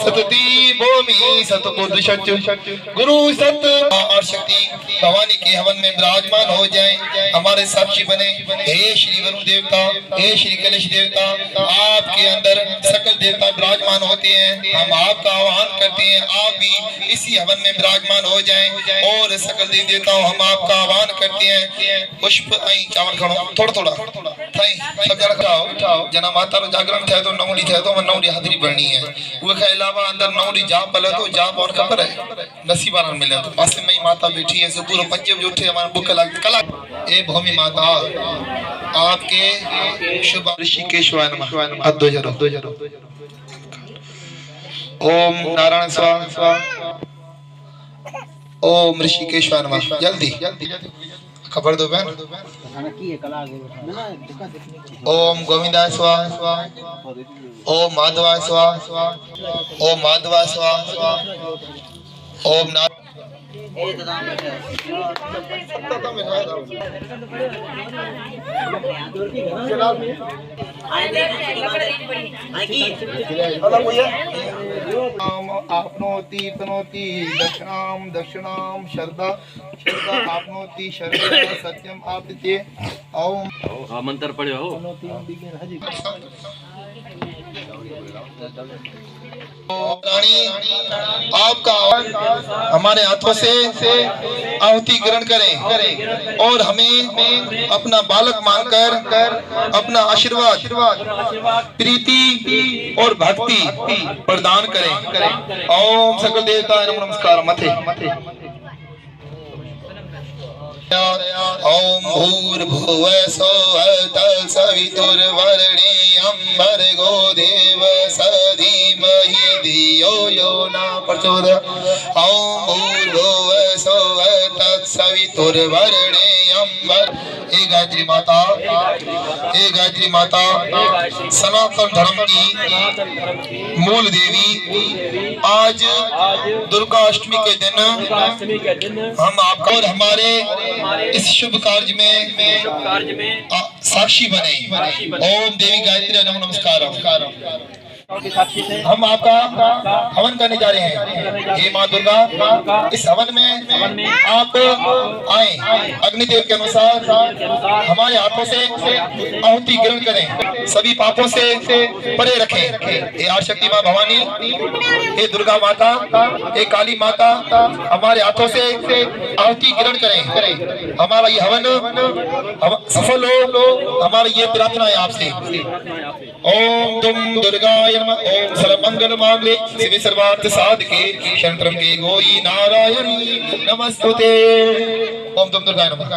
सतती भूमि सतपुरुष सत्य गुरु सत्य और शक्ति भवानी के हवन में विराजमान हो जाए, हमारे साक्षी बने। हे श्री वरुण देवता, हे श्री कलश देवता, आपके अंदर सकल देवता विराजमान होते हैं। हम आपका आह्वान करते हैं, आप भी इसी हवन में विराजमान हो जाएं। और सकल देवी देवताओं हम आपका आह्वान करते हैं। पुष्प आई चावल खाओ थोड़ा थोड़ा थाई सब जन खाओ जना माता रो जागरण थे तो नौड़ी थे तो नौड़ी हाजिरी भरनी है। वो के अलावा अंदर नौड़ी जाप पले तो जाप और खबर है नसीबान मिले तो पास में ही माता बैठी है। पूरा पंजे जो उठे हमारा बुक कला ए भूमि माता आपके शुभ ऋषिकेश्वर नमः अद्दो जरो ओम नारायण स्वाहा ओम ऋषिकेश्वर नमः जल्दी खबर दो बहन। ओम गोविंदाय स्वाहा ओम माधवाय स्वाहा ओम माधवाय स्वाहा ओम ना आपनोति तनोति दक्षिणाम दक्षिणाम श्रद्धा श्रद्धा आपनोति श्रद्धा सत्यम आपते ओम मंत्र पढ़ो हो रानी आपका हमारे हाथों से आहुति ग्रहण करें और हमें अपना बालक मानकर अपना आशीर्वाद प्रीति और भक्ति प्रदान करें। ओम सकल देवता नमस्कार मथे ओम भूर्भुवः स्वः तत्सवितुर्वरेण्यं भर्गो देवस्य धीमहि धियो यो न प्रचोदयात्। ओम भूर्भुवः स्वः तत्सवितुर्वरेण्यं हे गायत्री माता सनातन धर्म की मूल देवी, आज दुर्गा अष्टमी के दिन हम आपका और हमारे इस शुभ कार्य में साक्षी बने। ओम देवी गायत्री नमस्कार। हम आपका हवन करने जा रहे हैं। हे माँ दुर्गा, इस हवन में आप आए, अग्निदेव के अनुसार हमारे हाथों से आहुति ग्रहण करें, सभी पापों से परे रखें। हे आदिशक्ति माँ भवानी, हे दुर्गा माता, हे काली माता, हमारे हाथों से आहुति ग्रहण करें, हमारा ये हवन सफल हो। हमारी ये प्रार्थना है आपसे। ओम तुम दुर्गाय नमः। ओम सर्वमंगल मांगल्ये शिवे सर्वार्थ साधके शरण्ये गौरी नारायणी नमस्तुते। ओम तुम दुर्गाय नमः।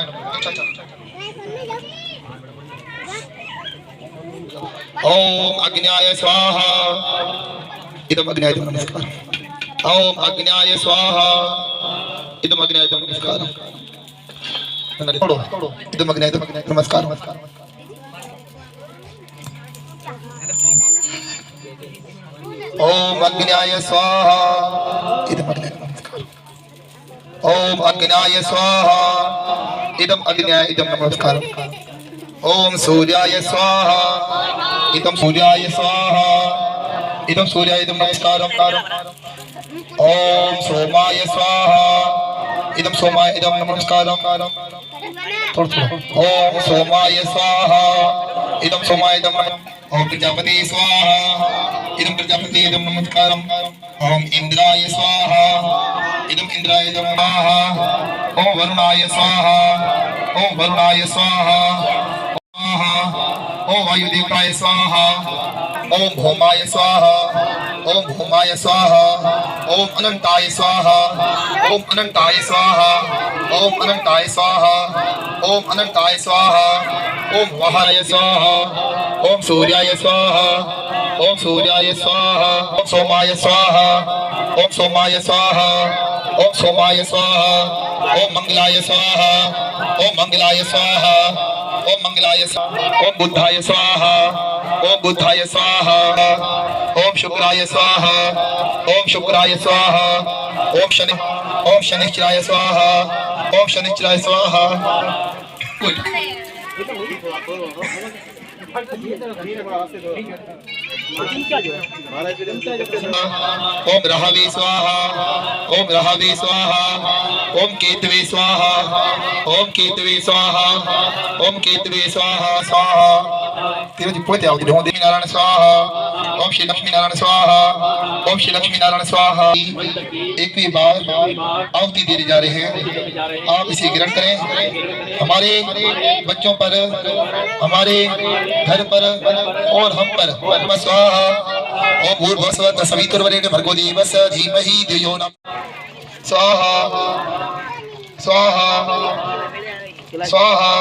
ओम अग्न्याय स्वाहा इदम अग्न्याय नमस्कार। ओम अग्न्याय स्वाहा इदम अग्न्याय नमस्कार। इदम अग्न्याय नमस्कार। ओम अग्न्याय स्वाहा इदम अग्न्याय नमस्कार। ओम अग्न्याय स्वाहा इदम अग्न्याय नमस्कार। ओम सूर्याय स्वाहा इदम सूर्याय स्वाहा इदम सूर्याय नमस्कार। ओम सोमाय स्वाहा इदम सोमाय नमस्कार। ओम सोमाय स्वाहा इदम सोमाय ओम प्रजापति स्वाहा इदम प्रजापति नमस्कार। ओम इंद्राय स्वाहा इदम इंद्राय नमः। ओम वरुणाय स्वाहा ओम वरुणाय स्वाहा। ओम वायुदेवताय स्वाहा ओम भौमाय स्वाहा ओम भौमाय स्वाहा। ओम अनंताय स्वाहा ओम अनंताय स्वाहा ओम अनंताय स्वाहा ओम अनंताय स्वाहा। ओम वहाय स्वाहा ओम सूर्याय स्वाहा ओम सूर्याय स्वाहा। ओम सोमाय स्वाहा ओम सोमाय स्वाहा ओम सोमाय स्वाहा। ओम मंगलाय स्वाहा ओम मंगलाय स्वाहा ओम मंगलाय स्वाहा। ओम बुद्धाय स्वाहा ओम बुद्धाय स्वाहा। ओम शुक्राय स्वाहा ओम शुक्राय स्वाहा। ओम शनिश्चराय स्वाहा ओम शनिश्चराय स्वाहा। ओम रहवे स्वाहा, ओम रहवे स्वाहा, ओम केतवे स्वाहा, ओम केतवे स्वाहा, ओम केतवे स्वाहा स्वाहा। तेरे जी पोते आओ देवी नारायण स्वाहा, ओम श्री लक्ष्मी नारायण स्वाहा, ओम श्री लक्ष्मी नारायण स्वाहा। एक भी बार आहुति देने जा रहे हैं, आप इसे ग्रहण करें। हमारे बच्चों पर, हमारे घर पर और हम पर स्वाहा। ओम भूर्भुवस्सुः सवितुर्वरेण्यं भर्गो देवस्य धीमहि धियो न स्वाहा स्वाहा स्वाहा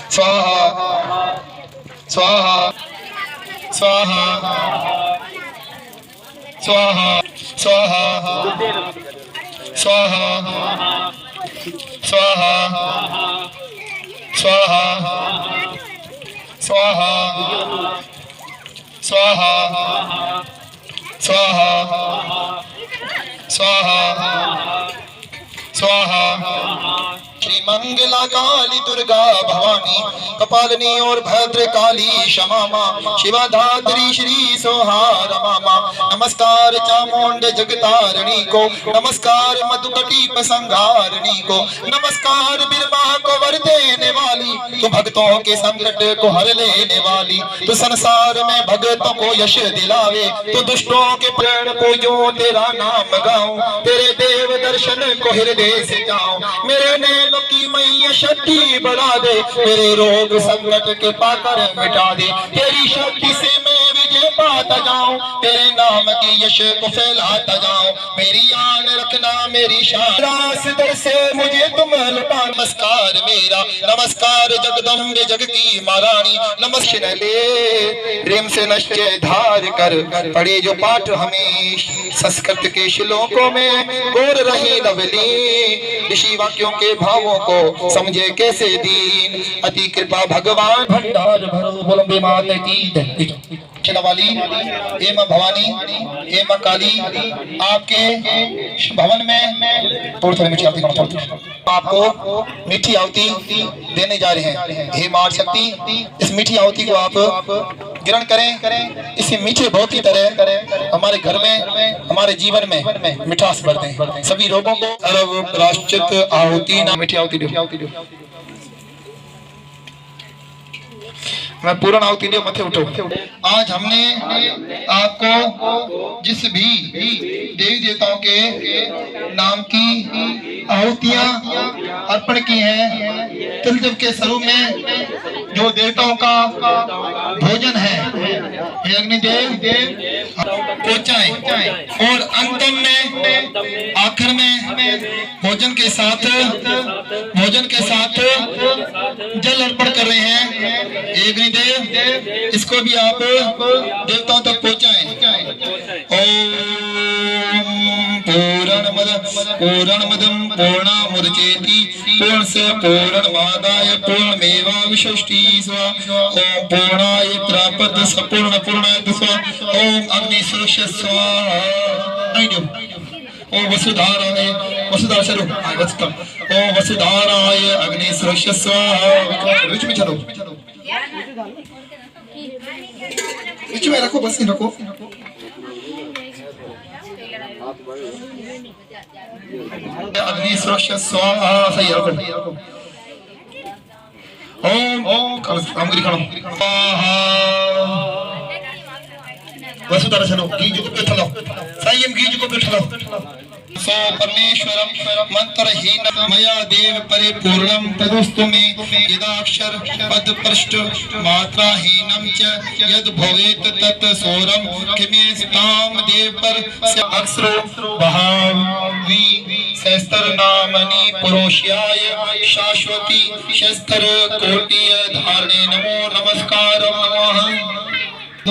स्वाहा स्वाहा स्वाहा स्वाहा स्वाहा स्वाहा स्वाहा स्वाहा स्वाहा स्वाहा स्वाहा स्वाहा स्वाहा। श्री मंगला काली दुर्गा भवानी कपालिनी और भद्र काली क्षमा मां, शिवा धात्री श्री सोहार मामा। नमस्कार चामुंड जगतारिणी को, नमस्कार मधुकटीप संहारिणी को, नमस्कार बिरबा को वर देने वाली, तू भक्तों के संकट को हर लेने वाली, तू संसार में भक्तों को यश दिलावे, तू दुष्टों के प्राण पूजो तेरा नाम गाऊं, तेरे देव दर्शन को हृदय से जाऊं, मेरे नैनों की मैया शक्ति बढ़ा दे, मेरे रोग संकट के पाकर मिटा दे, तेरी शक्ति से मैं विजय पाता जाऊं, तेरे नाम के यश को फैलाता जाऊं, मेरी आन रखना मेरी शान, रास दर से मुझे तुम लुटा। नमस्कार मेरा नमस्कार जगदम्बे जग की महारानी, नमस्कार ले प्रेम से नश्चय धार कर पढ़े जो पाठ हमें संस्कृत के श्लोकों में, गोर रही लवली ऋषि वाक्यों के भावों को समझे कैसे दीन, अति कृपा भगवान भंडार भरो बोलंबे माता की वाली ए मां भवानी ए मां काली, आपके भवन में थोड़ी मीठी आहुति आपको मीठी आहुति देने जा रहे हैं। हे मां शक्ति, इस मीठी आहुति को आप ग्रहण करें, इसी मीठे भाव की तरह हमारे घर में, हमारे जीवन में मिठास भर दें, सभी रोगों को सर्व प्रायश्चित आहुति ना मीठी आहुति दो। मैं पूर्ण आहुति दो, मथे उठो। आज हमने आपको जिस भी देवी देवताओं के नाम की आहुतियां अर्पण की हैं, तिलजब के स्वरूप में जो देवताओं का भोजन है, हे अग्निदेव पहुंचाएं, और अंतिम में आखिर में भोजन के साथ जल अर्पण कर रहे हैं। अग्निदेव इसको भी आप देवताओं तक पहुंचाएं। पूर्णमदं पूर्णमुदच्यते पूर्णस्य पूर्णमादाय पूर्णमेवावशिष्यते स्वाहा। ओम पूर्णाय प्राप्त संपूर्ण पूर्णाय स्वाहा। ओम अग्नि सुरक्षा स्वाहा। ओम वसुधाराय वसुधारा चलो ओम वसुधाराय अग्नि सुरक्षा स्वाहा। बीच में चलो, बीच में रखो, बस रखो। अग्नि सुरक्षा स्वाहा। सही है। ओम वसुधारा चलो, घी को बैठलो, संयम घी को बैठलो। सो परमेश्वरम मंत्रहीन मया देव परिपूर्णम तदुस्तु मे यदाक्षर पद पृष्ठ मात्राहीनम च यद भवेत तत् सोरम किमे स्ताम देव पर अक्षरो भावी शस्त्र नामनि पुरुषाय शाश्वती शस्त्र कोटिय धारणे नमो नमस्कारम नमः।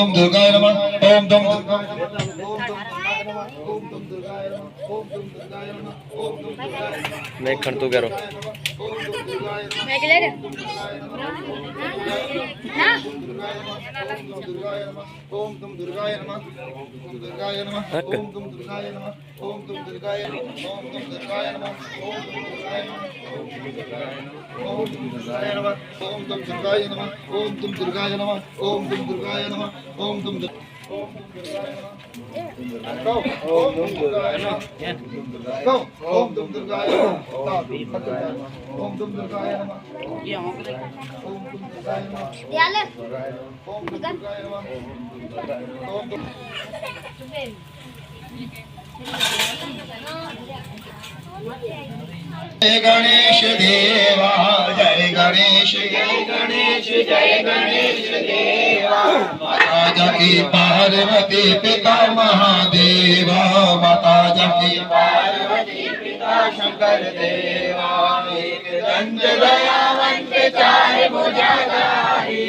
ओम दुर्गाय नमः। ओम मैं खड़ तू करो मैं ले रे ना ओम तुम दुर्गाय नमः दुर्गाय नमः ओम तुम दुर्गाय नमः ओम तुम दुर्गाय नमः ओम तुम दुर्गाय नमः ओम तुम दुर्गाय नमः ओम तुम दुर्गाय नमः ओम तुम दुर्गाय नमः ओम तुम दुर्गाय नमः ओम तुम ओम तुम दुर्गाय नमः ओम तुम दुर्गाय नमः ओम तुम दुर्गाय नमः ओम तुम दुर्गाय नमः याले ओम तुम दुर्गाय नमः ओम तुम जय गणेश देवा जय गणेश जय गणेश देवा माता जकी पार्वती पिता महादेवा माता जकी पार्वती पिता शंकर देवा एक दंत दयावंत चार भुजाधारी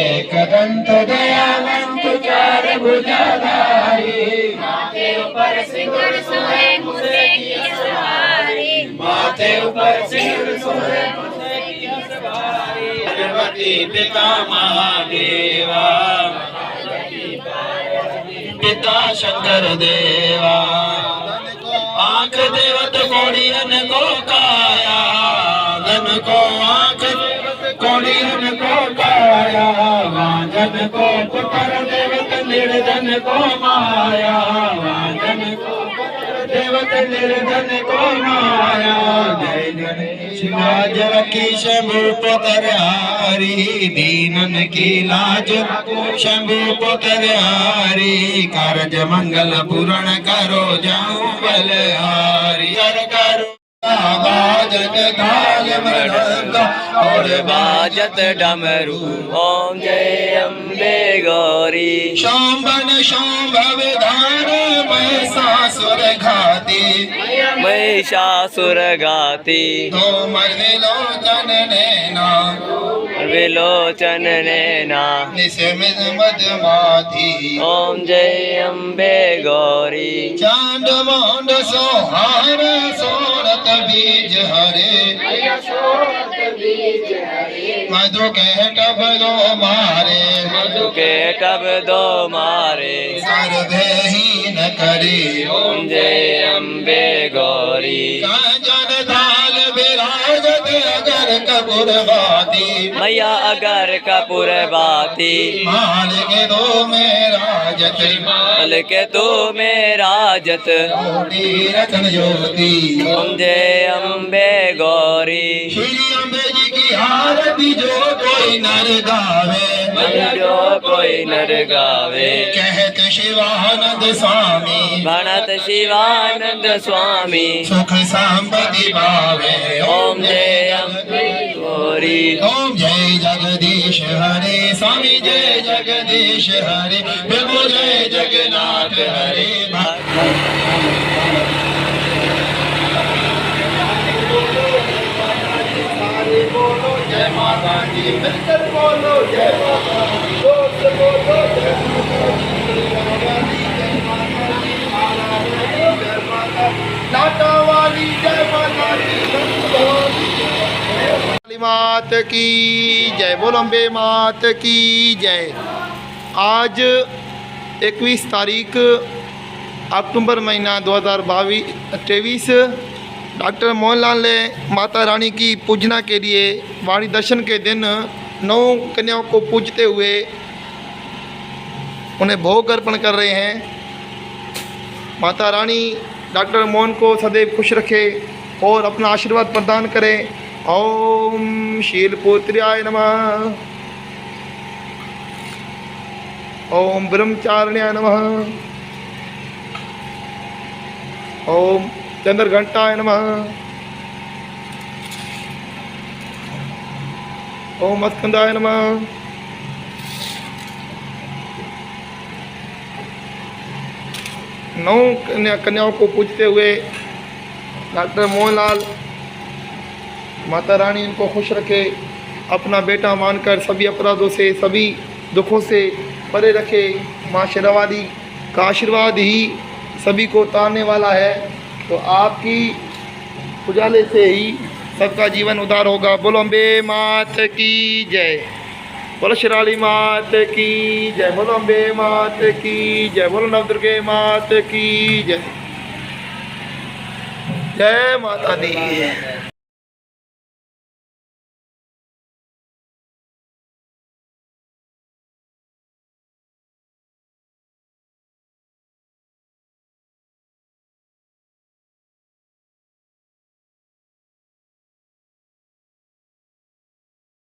एक दंत दयावंत चार भुजाधारी माथे ऊपर सिंदूर सोहे मुझे की सवारी माथे ऊपर सिंदूर सोहे मुझे की सवारी पार्वती पिता महादेवा पिता शंकर देवा आंख देवत कोड़ियन को काया धन को आंख कोड़ियन को काया वाजन को पुत्र देवत निर्धन को माया वाजन को देवत निर्धन को माया जय गणेश लाज रखी शंभु पुत्र हारी दीनन की लाज शंभु पुत्र हारी कारज मंगल पूर्ण करो जाऊं बलहारी कर करो बाजत ताल मृदंग और बाजत डमरू ओम जय अम्बे गौरी शंभन शंभव धार महिषासुर घाती महिषासुर घाती तो मर्विलोचन नैना विलोचन नैना निशमित मधुमाती ओम जय अम्बे गौरी चांद मांड सोहार सोरत बीज हरे मधु के टब दो मारे मधु के टब दो मारे सर्वे ही न करे ओम जय अम्बे गौरी कांचन थाल विराजत अगर कपूर बाती मैया अगर कपूर बाती माल के दो में राजत माल के तू में राजत कोटि रतन ज्योति ओम जय अम्बे गौरी श्री अम्बे जी की आरती जो कोई नर गावे जो कोई नर गावे कहत शिवानंद स्वामी भणत शिवानंद स्वामी सुख संपत्ति पावे ओम जय अम्बे गौरी ओम जय जगदीश हरे स्वामी जय जगदीश हरे प्रभु जय जगन्नाथ हरे बोलो जय माता दी मिलकर बोलो जय माता दी दोस्त बोलो जय माता दी जय माता दी जय माता लाटा वाली जय माता दी मात की जय बोलो अम्बे मात की जय। आज 21 तारीख अक्टूबर महीना 2023 डॉक्टर मोहनलाल ने माता रानी की पूजना के लिए वाणी दर्शन के दिन 9 कन्याओं को पूजते हुए उन्हें भोग अर्पण कर रहे हैं। माता रानी डॉक्टर मोहन को सदैव खुश रखे और अपना आशीर्वाद प्रदान करे। ओम शीलपुत्र्याय नमः। ओम ब्रह्मचारिण्याय नमः। ओम चंद्रघंटाय नमः। ओम स्कंदाय नमः। नौ कन्याओं को पूजते हुए डॉक्टर मोहनलाल माता रानी इनको खुश रखे, अपना बेटा मानकर सभी अपराधों से सभी दुखों से परे रखे। माँ शेरावाली का आशीर्वाद ही सभी को उतारने वाला है। तो आपकी उजाले से ही सबका जीवन उद्धार होगा। बोलो अम्बे मात की जय, बोलो शिराली मात की जय, बोलो अम्बे मात की जय, बोलो नवदुर्गे मात की जय। जय माता दी।